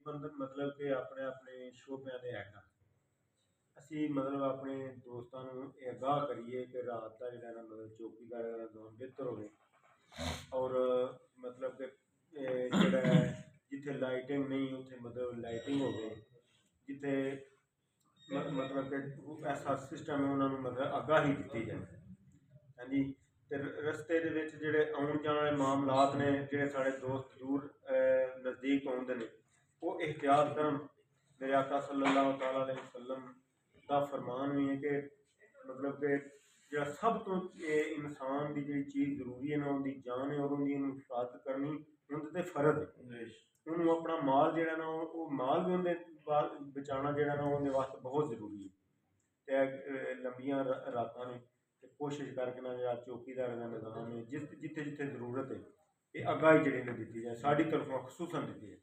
मतलब कि अपने अपने शोबियां दे हैड ਅਸੀਂ ਮਤਲਬ ਆਪਣੇ ਦੋਸਤਾਂ ਨੂੰ ਇਹ ਆਗਾਹ ਕਰੀਏ ਕਿ ਰਾਤ ਦਾ ਜਿਹੜਾ ਨਾ ਮਤਲਬ ਚੌਕੀਦਾਰ ਦਾ ਨਜ਼am ਬਿਹਤਰ ਹੋਵੇ ਔਰ ਮਤਲਬ ਕਿ ਜਿਹੜਾ ਜਿੱਥੇ ਲਾਈਟਿੰਗ ਨਹੀਂ ਉੱਥੇ ਮਤਲਬ ਲਾਈਟਿੰਗ ਹੋਵੇ ਜਿੱਥੇ मतलब कि ऐसा सिस्टम है उन्होंने मतलब आगाही दी जाए हाँ जी। तो रस्ते जोड़े आने जाने वाले मामलात ने जोड़े साढ़े दोस्त दूर नज़दीक आते हैं वो एहतियात कर मेरे आका सल्लल्लाहु तआला अलैहि वसल्लम का फरमान भी है कि मतलब कि जो सब तो इंसान की जी चीज़ जरूरी है ना उनकी जान है और उनकी हिफाजत करनी उनके फर्ज है उन्होंने अपना माल जोड़ा ना वो माल भी उनके बचाना जोड़ा ना उनके वास्ते बहुत जरूरी है। तो लंबियां रातां ने कोशिश करके ना जो चौकीदार का निज़ाम है जिस जिथे जिथे जरूरत है ये आगाही जी दी जाए साड़ी तरफों खसूसन दी है।